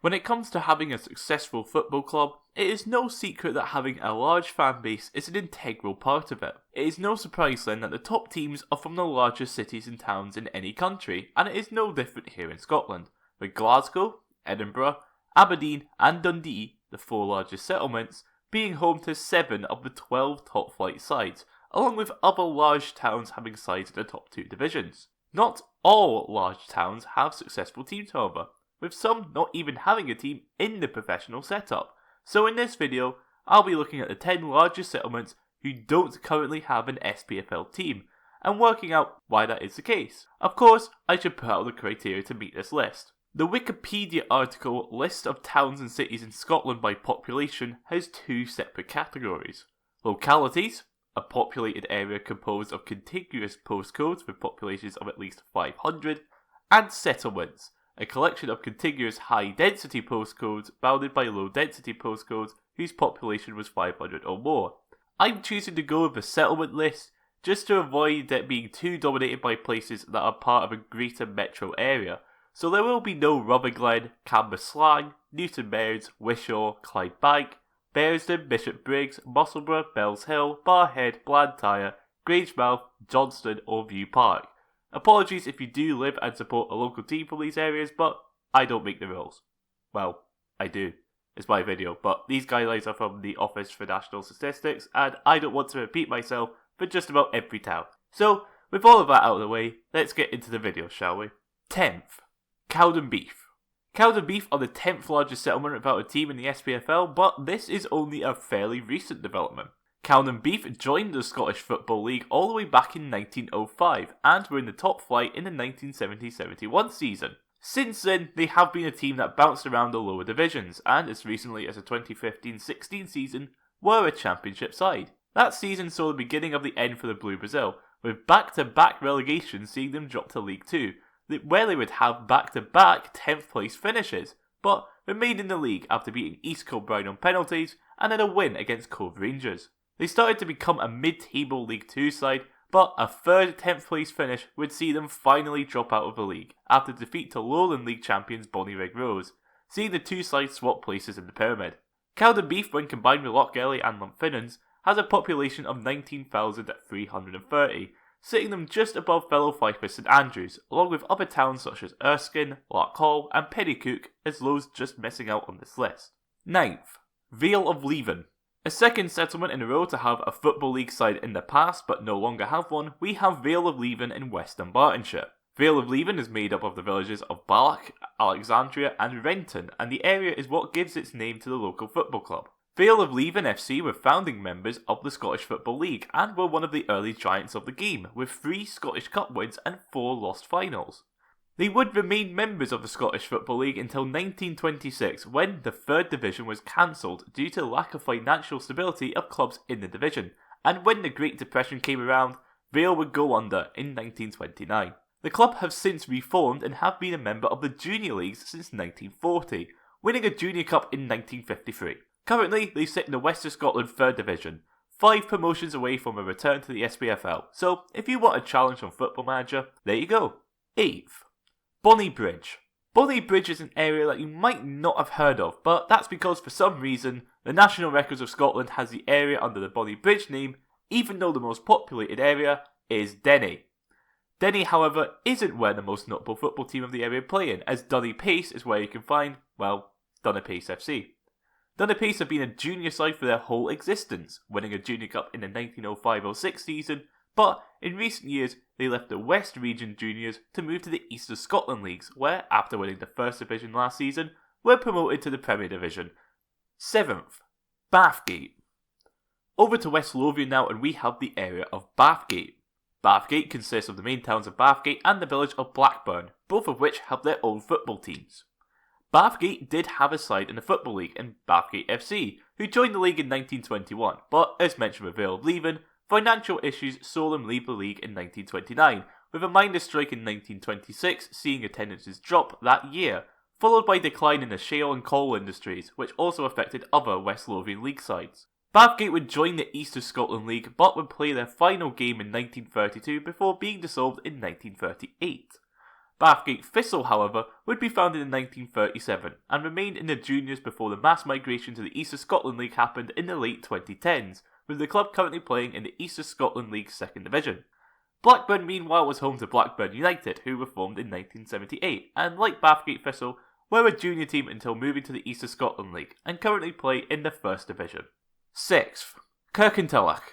When it comes to having a successful football club, it is no secret that having a large fan base is an integral part of it. It is no surprise then that the top teams are from the largest cities and towns in any country, and it is no different here in Scotland, with Glasgow, Edinburgh, Aberdeen and Dundee, the 4 largest settlements, being home to 7 of the 12 top flight sides, along with other large towns having sides in the top 2 divisions. Not all large towns have successful teams however, with some not even having a team in the professional setup. So in this video, I'll be looking at the 10 largest settlements who don't currently have an SPFL team, and working out why that is the case. Of course, I should put out the criteria to meet this list. The Wikipedia article List of Towns and Cities in Scotland by Population has 2 separate categories. Localities, a populated area composed of contiguous postcodes with populations of at least 500, and settlements, a collection of contiguous high-density postcodes bounded by low-density postcodes whose population was 500 or more. I'm choosing to go with the settlement list just to avoid it being too dominated by places that are part of a greater metro area, so there will be no Rutherglen, Cambuslang, Newton Mearns, Wishaw, Clydebank, Bearsden, Bishopbriggs, Musselburgh, Bells Hill, Barhead, Blantyre, Grangemouth, Johnston or View Park. Apologies if you do live and support a local team from these areas, but I don't make the rules. Well, I do. It's my video, but these guidelines are from the Office for National Statistics, and I don't want to repeat myself for just about every town. So, with all of that out of the way, let's get into the video, shall we? 10th. Cowdenbeath. Cowdenbeath are the 10th largest settlement without a team in the SPFL, but this is only a fairly recent development. Cowdenbeath joined the Scottish Football League all the way back in 1905 and were in the top flight in the 1970-71 season. Since then, they have been a team that bounced around the lower divisions and as recently as the 2015-16 season were a championship side. That season saw the beginning of the end for the Blue Brazil, with back-to-back relegations seeing them drop to League 2, where they would have back-to-back 10th place finishes, but remained in the league after beating East Kilbride on penalties and then a win against Cove Rangers. They started to become a mid-table League 2 side, but a third 10th place finish would see them finally drop out of the league after defeat to Lowland League champions Bonnyrigg Rose, seeing the 2 sides swap places in the pyramid. Cowdenbeath, when combined with Lochgelly and Lumpfinnans, has a population of 19,330, sitting them just above fellow Fife St Andrews, along with other towns such as Erskine, Larkhall and Pennycook as those just missing out on this list. 9th. Vale of Leven. A second settlement in a row to have a Football League side in the past but no longer have one, we have Vale of Leven in West Dunbartonshire. Vale of Leven is made up of the villages of Balloch, Alexandria and Renton, and the area is what gives its name to the local football club. Vale of Leven FC were founding members of the Scottish Football League and were one of the early giants of the game, with 3 Scottish Cup wins and 4 lost finals. They would remain members of the Scottish Football League until 1926, when the 3rd Division was cancelled due to lack of financial stability of clubs in the division, and when the Great Depression came around, Vale would go under in 1929. The club have since reformed and have been a member of the Junior Leagues since 1940, winning a Junior Cup in 1953. Currently, they sit in the West of Scotland 3rd Division, 5 promotions away from a return to the SPFL, so if you want a challenge on Football Manager, there you go. 8th. Bonnybridge. Bonnybridge is an area that you might not have heard of, but that's because for some reason, the National Records of Scotland has the area under the Bonnybridge name, even though the most populated area is Denny. Denny, however, isn't where the most notable football team of the area play in, as Dunny-Pace is where you can find, well, Dunny-Pace FC. Dunny-Pace have been a junior side for their whole existence, winning a Junior Cup in the 1905-06 season, but in recent years they left the West Region Juniors to move to the East of Scotland Leagues, where, after winning the 1st Division last season, were promoted to the Premier Division. 7th. Bathgate. Over to West Lothian now, and we have the area of Bathgate. Bathgate consists of the main towns of Bathgate and the village of Blackburn, both of which have their own football teams. Bathgate did have a side in the Football League in Bathgate FC, who joined the league in 1921, but as mentioned with Vale of Leven, financial issues saw them leave the league in 1929, with a miners' strike in 1926 seeing attendances drop that year, followed by decline in the shale and coal industries, which also affected other West Lothian League sides. Bathgate would join the East of Scotland League, but would play their final game in 1932 before being dissolved in 1938. Bathgate Thistle, however, would be founded in 1937 and remained in the juniors before the mass migration to the East of Scotland League happened in the late 2010s, with the club currently playing in the East of Scotland League 2nd Division. Blackburn meanwhile was home to Blackburn United, who were formed in 1978, and like Bathgate Thistle, were a junior team until moving to the East of Scotland League, and currently play in the 1st Division. 6th, Kirkintilloch.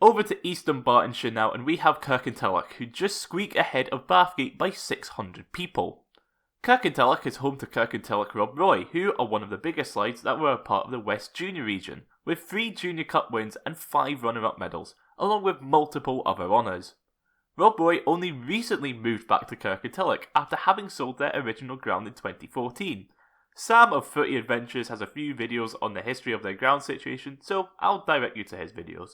Over to East Dunbartonshire now, and we have Kirkintilloch, who just squeak ahead of Bathgate by 600 people. Kirkintilloch is home to Kirkintilloch Rob Roy, who are one of the biggest sides that were a part of the West Junior region, with 3 Junior Cup wins and 5 runner-up medals, along with multiple other honours. Rob Roy only recently moved back to Kirkintilloch after having sold their original ground in 2014. Sam of 30 Adventures has a few videos on the history of their ground situation, so I'll direct you to his videos.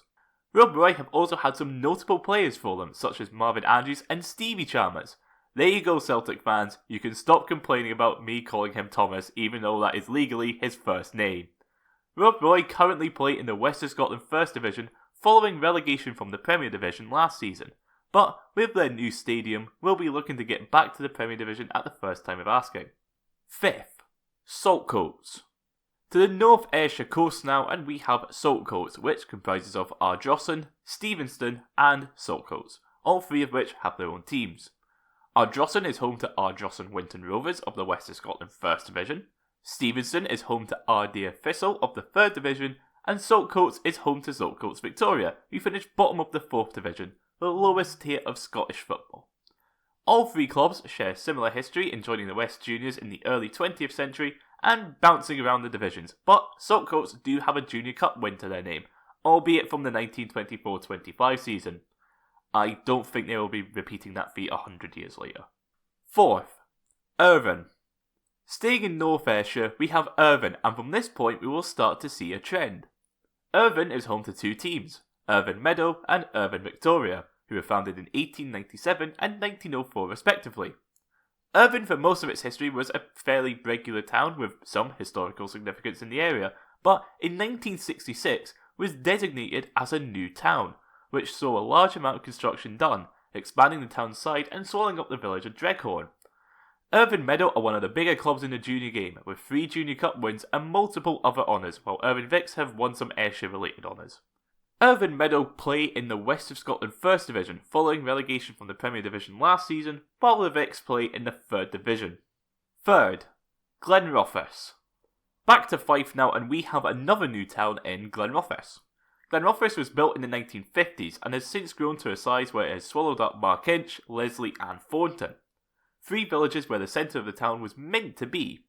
Rob Roy have also had some notable players for them, such as Marvin Andrews and Stevie Chalmers. There you go, Celtic fans, you can stop complaining about me calling him Thomas, even though that is legally his first name. Rob Roy currently play in the West of Scotland 1st Division, following relegation from the Premier Division last season. But with their new stadium, we'll be looking to get back to the Premier Division at the first time of asking. 5th, Saltcoats. To the North Ayrshire coast now, and we have Saltcoats, which comprises of Ardrossan, Stevenston and Saltcoats, all 3 of which have their own teams. Ardrossan is home to Ardrossan Winton Rovers of the West of Scotland 1st Division, Stevenston is home to Ardea Thistle of the 3rd Division, and Saltcoats is home to Saltcoats Victoria, who finished bottom of the 4th Division, the lowest tier of Scottish football. All 3 clubs share similar history in joining the West Juniors in the early 20th century and bouncing around the divisions, but Saltcoats do have a Junior Cup win to their name, albeit from the 1924-25 season. I don't think they will be repeating that feat 100 years later. 4th, Irvine. Staying in North Ayrshire, we have Irvine, and from this point we will start to see a trend. Irvine is home to 2 teams, Irvine Meadow and Irvine Victoria, who were founded in 1897 and 1904 respectively. Irvine for most of its history was a fairly regular town with some historical significance in the area, but in 1966 was designated as a new town, which saw a large amount of construction done, expanding the town's site and swallowing up the village of Dreghorn. Irvine Meadow are one of the bigger clubs in the junior game, with 3 Junior Cup wins and multiple other honours, while Irvine Vics have won some Ayrshire related honours. Irvine Meadow play in the West of Scotland 1st Division, following relegation from the Premier Division last season, while the Vics play in the 3rd Division. 3rd, Glenrothes. Back to Fife now, and we have another new town in Glenrothes. Glenrothes was built in the 1950s and has since grown to a size where it has swallowed up Markinch, Leslie and Thornton. 3 villages where the centre of the town was meant to be.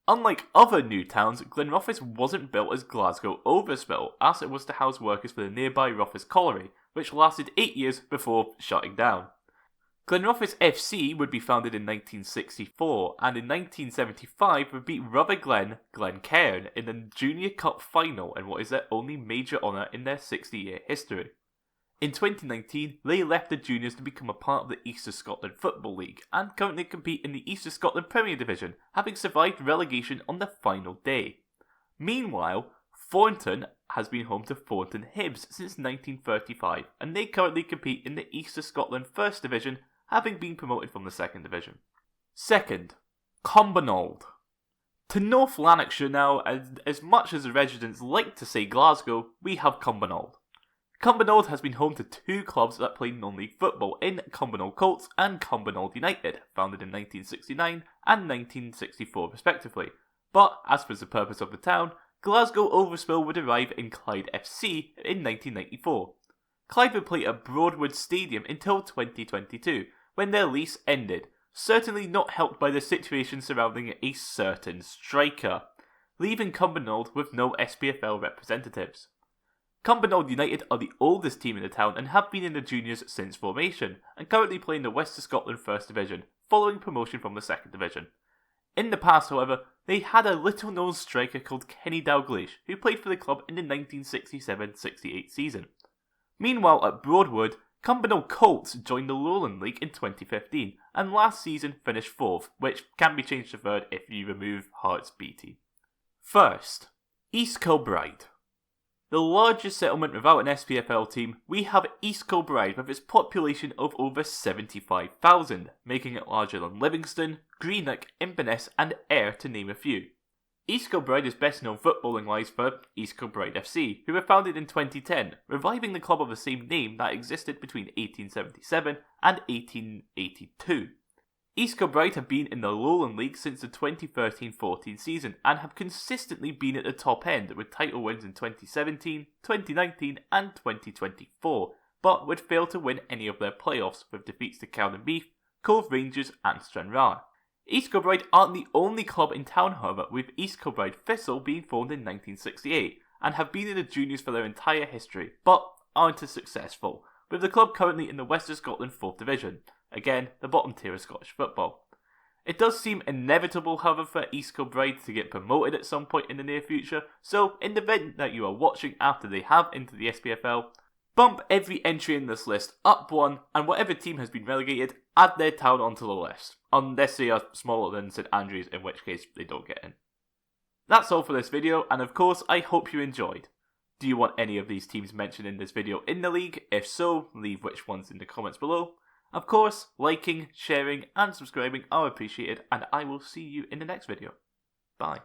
Unlike other new towns, Glenrothes wasn't built as Glasgow Overspill, as it was to house workers for the nearby Rothes Colliery, which lasted 8 years before shutting down. Glenrothes FC would be founded in 1964, and in 1975 would beat Rutherglen Glencairn in the Junior Cup final in what is their only major honour in their 60-year history. In 2019, they left the juniors to become a part of the East of Scotland Football League and currently compete in the East of Scotland Premier Division, having survived relegation on the final day. Meanwhile, Thornton has been home to Thornton Hibs since 1935, and they currently compete in the East of Scotland First Division, having been promoted from the 2nd Division. 2nd, Cumbernauld. To North Lanarkshire now, and as much as the residents like to say Glasgow, we have Cumbernauld. Cumbernauld has been home to 2 clubs that play non-league football in Cumbernauld Colts and Cumbernauld United, founded in 1969 and 1964 respectively. But, as for the purpose of the town, Glasgow Overspill would arrive in Clyde FC in 1994. Clyde would play at Broadwood Stadium until 2022, when their lease ended, certainly not helped by the situation surrounding a certain striker, leaving Cumbernauld with no SPFL representatives. Cumbernauld United are the oldest team in the town and have been in the juniors since formation, and currently play in the West of Scotland First Division, following promotion from the 2nd Division. In the past, however, they had a little-known striker called Kenny Dalglish, who played for the club in the 1967-68 season. Meanwhile, at Broadwood, Cumbernauld Colts joined the Lowland League in 2015, and last season finished 4th, which can be changed to 3rd if you remove Hearts BT. First, East Kilbride. The largest settlement without an SPFL team, we have East Kilbride with its population of over 75,000, making it larger than Livingston, Greenock, Inverness and Ayr to name a few. East Kilbride is best known footballing-wise for East Kilbride FC, who were founded in 2010, reviving the club of the same name that existed between 1877 and 1882. East Kilbride have been in the Lowland League since the 2013-14 season and have consistently been at the top end with title wins in 2017, 2019 and 2024, but would fail to win any of their playoffs with defeats to Cowdenbeath, Cove Rangers and Stranraer. East Kilbride aren't the only club in town, however, with East Kilbride Thistle being formed in 1968 and have been in the juniors for their entire history, but aren't as successful, with the club currently in the Western Scotland 4th Division, again the bottom tier of Scottish football. It does seem inevitable, however, for East Kilbride to get promoted at some point in the near future, so in the event that you are watching after they have entered the SPFL, bump every entry in this list up one, and whatever team has been relegated, add their town onto the list, unless they are smaller than St Andrews, in which case they don't get in. That's all for this video, and of course I hope you enjoyed. Do you want any of these teams mentioned in this video in the league? If so, leave which ones in the comments below. Of course, liking, sharing and subscribing are appreciated, and I will see you in the next video. Bye.